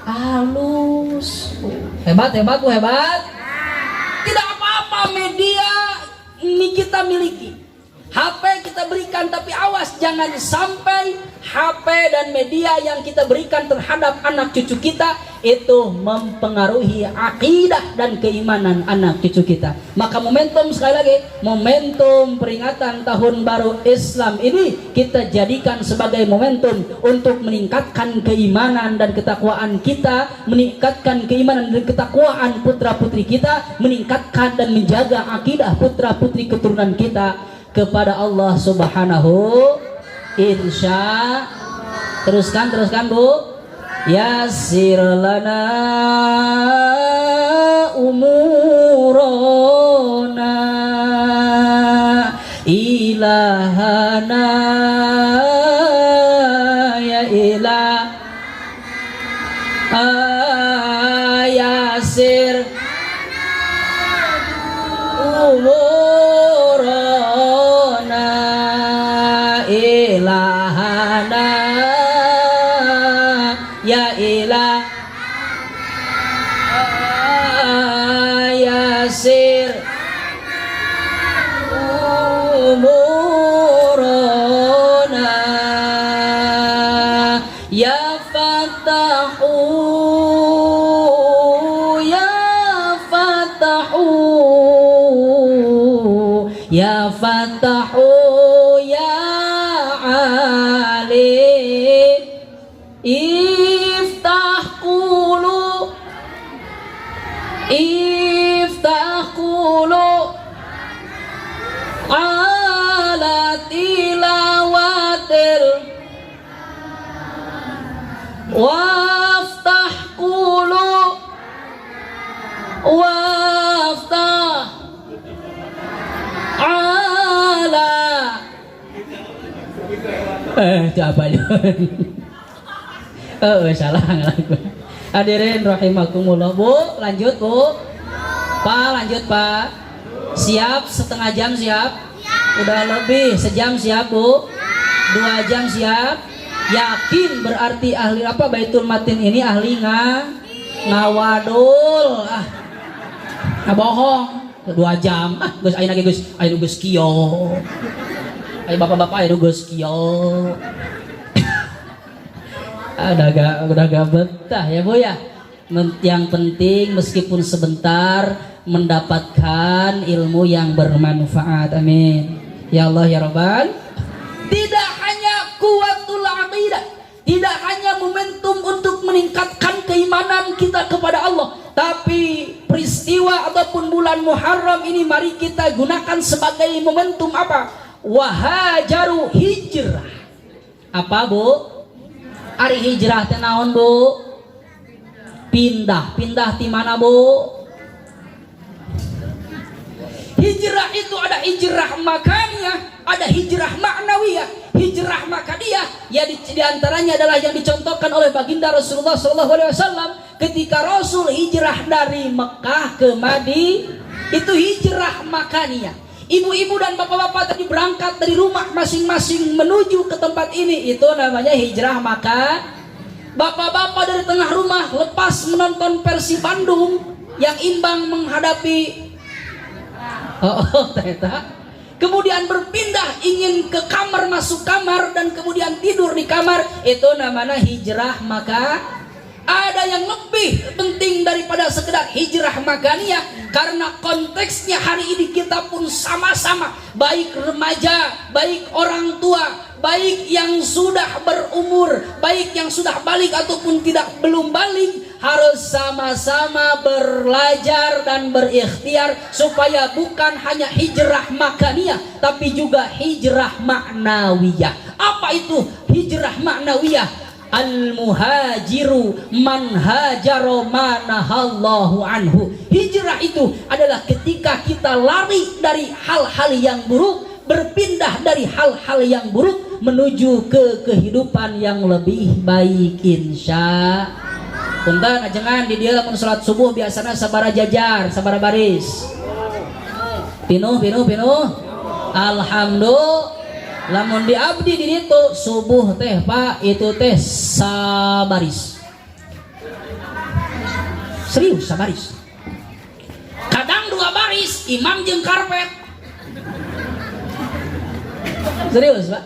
Halus hebat Bu, hebat. Tidak apa-apa media ini kita miliki, HP kita berikan, tapi awas jangan sampai HP dan media yang kita berikan terhadap anak cucu kita itu mempengaruhi akidah dan keimanan anak cucu kita. Maka momentum, sekali lagi, momentum peringatan tahun baru Islam ini kita jadikan sebagai momentum untuk meningkatkan keimanan dan ketakwaan kita, meningkatkan keimanan dan ketakwaan putra-putri kita, meningkatkan dan menjaga akidah putra-putri keturunan kita kepada Allah Subhanahu. Insya. Teruskan Bu. Yassir lana umurona ilahana ya ilah yassir umurona ilahana ya ilah yasir umurona ya fatahu ya fatahu ya fatahu ya alim iftah qulu ala tilawatil waftah qulu waftah ala salah ngelakuin. Hadirin rahimakumullah. Bu, lanjut Bu. Pak, lanjut Pak. Siap setengah jam siap? Udah lebih sejam siap Bu? 2 jam siap? Yakin berarti ahli apa Baitul Matin ini ahli ngawadul. Bohong. 2 jam. Geus ayeuna ge geus kieu. Ayo bapak-bapak ayo geus kieu. Udah gak betah ya Bu ya. Yang penting meskipun sebentar mendapatkan ilmu yang bermanfaat. Amin ya Allah ya Rabbal. Tidak hanya kuwatul aqidah, tidak hanya momentum untuk meningkatkan keimanan kita kepada Allah, tapi peristiwa ataupun bulan Muharram ini mari kita gunakan sebagai momentum apa? Wahajaru hijrah. Apa Bu? Ari hijrah teh naon Bu? Pindah di mana Bu? Hijrah itu ada hijrah makaniyah, ada hijrah ma'nawiyah. Hijrah makaniyah ya di antaranya adalah yang dicontohkan oleh baginda Rasulullah SAW ketika Rasul hijrah dari Mekah ke Madinah. Itu hijrah makaniyah. Ibu-ibu dan bapak-bapak tadi berangkat dari rumah masing-masing menuju ke tempat ini, itu namanya hijrah makan. Bapak-bapak dari tengah rumah lepas menonton Persib Bandung yang imbang menghadapi ternyata kemudian berpindah ingin ke kamar, masuk kamar dan kemudian tidur di kamar, itu namanya hijrah maka. Ada yang lebih penting daripada sekedar hijrah makaniyah, karena konteksnya hari ini kita pun sama-sama, baik remaja, baik orang tua, baik yang sudah berumur, baik yang sudah balik ataupun belum balik, harus sama-sama belajar dan berikhtiar supaya bukan hanya hijrah makaniyah tapi juga hijrah ma'nawiyah. Apa itu hijrah ma'nawiyah? Al-muhajiru man hajaro manahallahu anhu. Hijrah itu adalah ketika kita lari dari hal-hal yang buruk, berpindah dari hal-hal yang buruk menuju ke kehidupan yang lebih baik insya. Punten ajengan di dia lamun salat subuh biasanya sabara jajar, sabara baris. Pinuh. Alhamdulillah. Lamun di abdi di ditu subuh teh Pak itu teh sabaris. Serius sabaris. Kadang 2 baris imam jeung karpet. Serius Pak.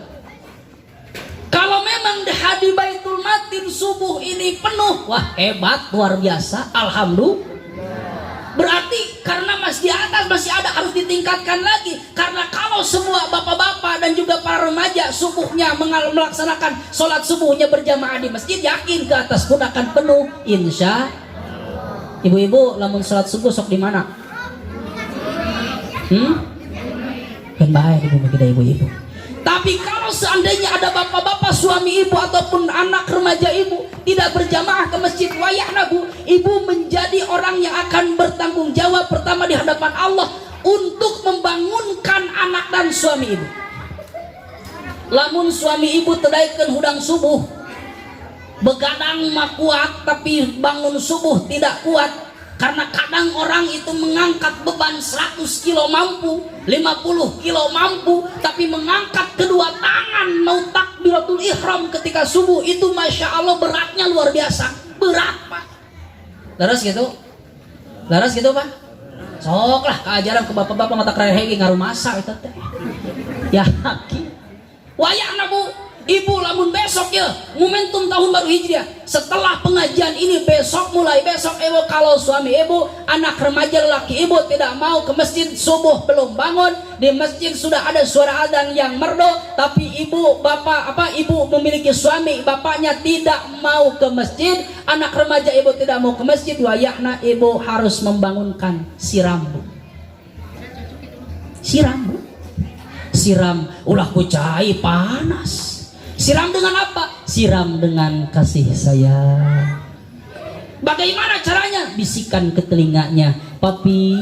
Kalau memang di Baitul Matin subuh ini penuh, wah hebat luar biasa, alhamdulillah. Berarti karena masih di atas masih ada, harus ditingkatkan lagi. Karena kalau semua bapak-bapak dan juga para remaja subuhnya melaksanakan sholat subuhnya berjamaah di masjid, yakin ke atas pun akan penuh insya. Ibu-ibu lamun sholat subuh sok di mana? Kan bahaya ibu-ibu. Tapi kalau seandainya ada bapak-bapak suami ibu ataupun anak remaja ibu tidak berjamaah ke masjid, wayahna Bu, ibu menjadi orang yang akan bertanggung jawab pertama di hadapan Allah untuk membangunkan anak dan suami ibu. Lamun suami ibu tedaikeun hudang subuh, begadang mah kuat tapi bangun subuh tidak kuat. Karena kadang orang itu mengangkat beban 100 kilo mampu, 50 kilo mampu, tapi mengangkat kedua tangan mau takbiratul ihram ketika subuh itu Masya Allah beratnya luar biasa. Berat Pak. Laras gitu Pak. Sok lah keajaran ke bapak-bapak mata kerehegi ngaruh masa itu teh. Yakin. Wayahna Bu. Ibu lamun besok ya momentum tahun baru hijriah, setelah pengajian ini mulai besok ibu kalau suami ibu anak remaja laki ibu tidak mau ke masjid subuh belum bangun, di masjid sudah ada suara adzan yang merdu, tapi ibu memiliki suami bapaknya tidak mau ke masjid, anak remaja ibu tidak mau ke masjid, wayahna ibu harus membangunkan siram ulah kucai panas. Siram dengan apa? Siram dengan kasih sayang. Bagaimana caranya? Bisikan ke telinganya, papi,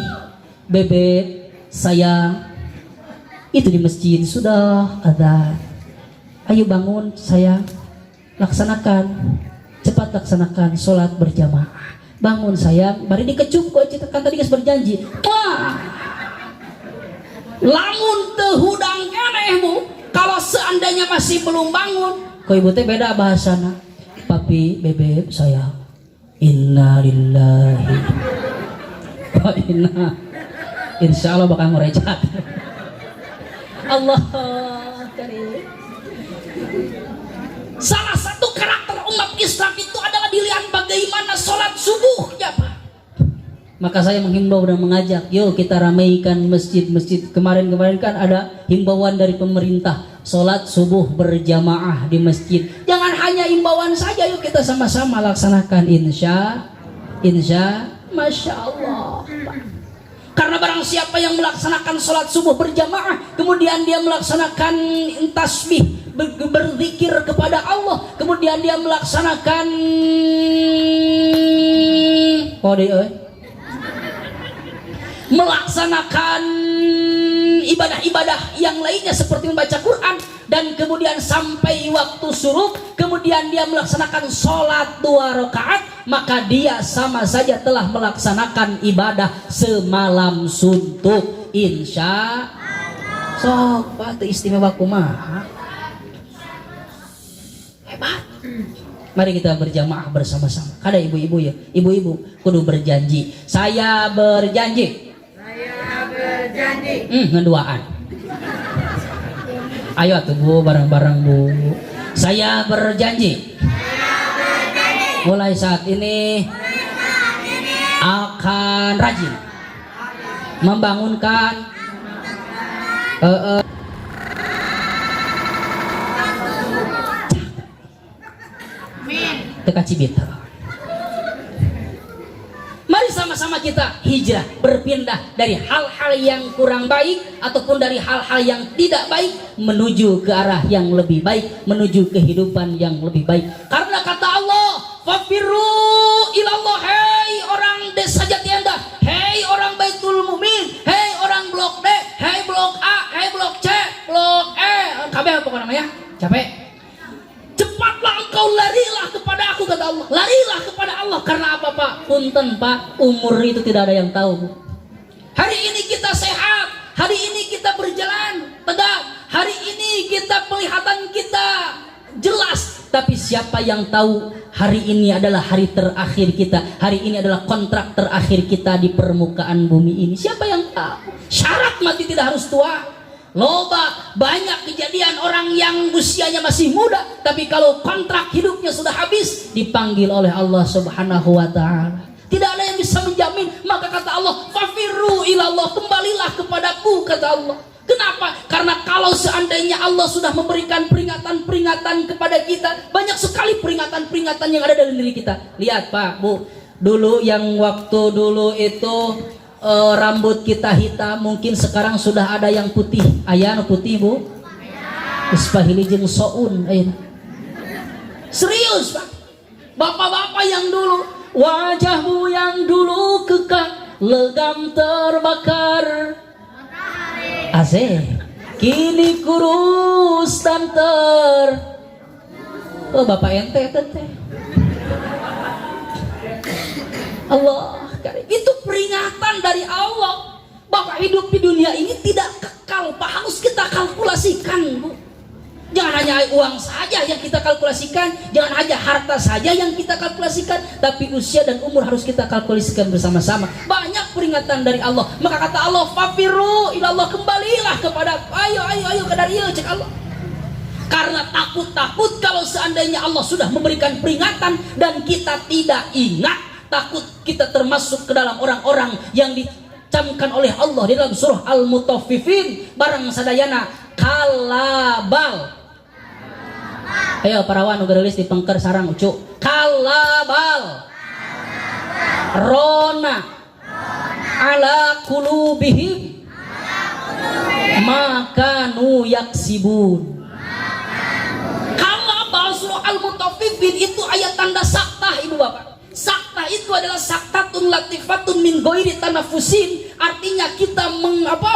bebek, sayang, itu di masjid sudah ada. Ayo bangun sayang, cepat laksanakan sholat berjamaah. Bangun sayang, bari dikecup kok kan tadi geus berjanji. Wah, lamun teu hudang keneh Bu. Kalau seandainya masih belum bangun, kok ibu teh beda bahasana. Papi, bebek, sayang. Inna lillahi wa inna. Insya Allah bakal merecat. Allah karim. Salah satu karakter Umat Islam itu adalah dilihat bagaimana sholat subuh ya Pak. Maka saya menghimbau dan mengajak, yuk kita ramaikan masjid-masjid. Kemarin kan ada himbauan dari pemerintah, sholat subuh berjamaah di masjid. Jangan hanya himbauan saja, yuk kita sama-sama laksanakan. Masya Allah. Karena barang siapa yang melaksanakan sholat subuh berjamaah, kemudian dia melaksanakan tasbih, berzikir kepada Allah, kemudian dia melaksanakan melaksanakan ibadah-ibadah yang lainnya seperti membaca Quran, dan kemudian sampai waktu syuruk kemudian dia melaksanakan sholat 2 rakaat, maka dia sama saja telah melaksanakan ibadah semalam suntuk. Insya sok Pak, istimewa kumaha hebat. Mari kita berjamaah bersama-sama. Kada ibu-ibu ya, ibu-ibu kudu berjanji. Saya berjanji ngeduaan. Ayo atuh Bu, bareng-bareng Bu. Saya berjanji mulai saat ini akan rajin membangunkan teka Cibita. Mari sama-sama kita hijrah, berpindah dari hal-hal yang kurang baik ataupun dari hal-hal yang tidak baik menuju ke arah yang lebih baik, menuju kehidupan yang lebih baik. Karena kata Allah, "Fafirru ilallah," hei orang desa Jatienda, hei orang Baitul Mumin, hei orang blok D, hei blok A, hei blok C, blok E, KB apa namanya? Capek. Cepatlah engkau larilah kepada aku, kata Allah. Larilah kepada Allah. Karena apa Pak? Punten Pak, umur itu tidak ada yang tahu. Hari ini kita sehat, hari ini kita berjalan tegak, hari ini kita penglihatan kita jelas. Tapi siapa yang tahu hari ini adalah hari terakhir kita, hari ini adalah kontrak terakhir kita di permukaan bumi ini. Siapa yang tahu? Syarat mati tidak harus tua. Loba banyak kejadian orang yang usianya masih muda, tapi kalau kontrak hidupnya sudah habis, dipanggil oleh Allah Subhanahu wa Ta'ala. Tidak ada yang bisa menjamin. Maka kata Allah, "Fafirru ilallah," kembalilah kepadaku, kata Allah. Kenapa? Karena kalau seandainya Allah sudah memberikan peringatan-peringatan kepada kita, banyak sekali peringatan-peringatan yang ada dalam diri kita. Lihat Pak, Bu, dulu yang waktu dulu itu rambut kita hitam, mungkin sekarang sudah ada yang putih. Ayah putih Bu, Ispahili jeung soun. Serius Pak, bapak-bapak yang dulu, wajahmu yang dulu kekal, legam terbakar, asik, kini kurus dan bapak ente teh. Allah, itu peringatan dari Allah bahwa hidup di dunia ini tidak kekal Pak, harus kita kalkulasikan Bu. Jangan hanya uang saja yang kita kalkulasikan, jangan hanya harta saja yang kita kalkulasikan, tapi usia dan umur harus kita kalkulasikan bersama-sama. Banyak peringatan dari Allah. Maka kata Allah, "Fafirru ilallah," kembalilah kepada ayo ke dari cek Allah. Karena takut kalau seandainya Allah sudah memberikan peringatan dan kita tidak ingat, takut kita termasuk ke dalam orang-orang yang dicamkan oleh Allah di dalam surah Al-Mutaffifin, barang sadayana kalabal. Ayo parawan udah rilis di pengker sarang ucu. Kalabal rona ala kulubihim makanu yaksibun. Kalabal surah Al-Mutaffifin itu ayat tanda saktah Ibu Bapak. Sakta itu adalah saktatun latifatun min ghairi tanafusin. Artinya kita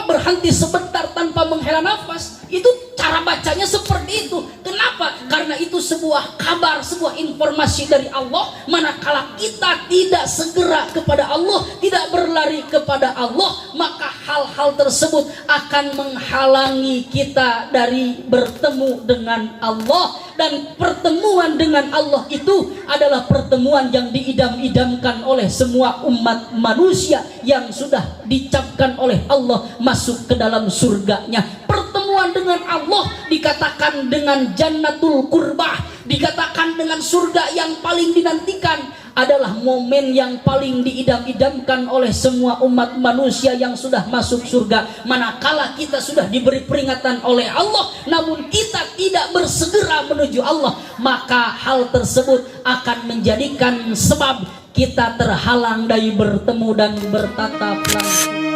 berhenti sebentar tanpa menghela nafas. Itu cara bacanya seperti itu. Kenapa? Karena itu sebuah kabar, sebuah informasi dari Allah. Manakala kita tidak segera kepada Allah, tidak berlari kepada Allah, maka hal-hal tersebut akan menghalangi kita dari bertemu dengan Allah. Dan pertemuan dengan Allah itu adalah pertemuan yang diidam-idamkan oleh semua umat manusia yang sudah dicapkan oleh Allah masuk ke dalam surganya. Pertemuan dengan Allah dikatakan dengan jannatul qurbah. Dikatakan dengan surga yang paling dinantikan adalah momen yang paling diidam-idamkan oleh semua umat manusia yang sudah masuk surga. Manakala kita sudah diberi peringatan oleh Allah, namun kita tidak bersegera menuju Allah, maka hal tersebut akan menjadikan sebab kita terhalang dari bertemu dan bertatap langsung.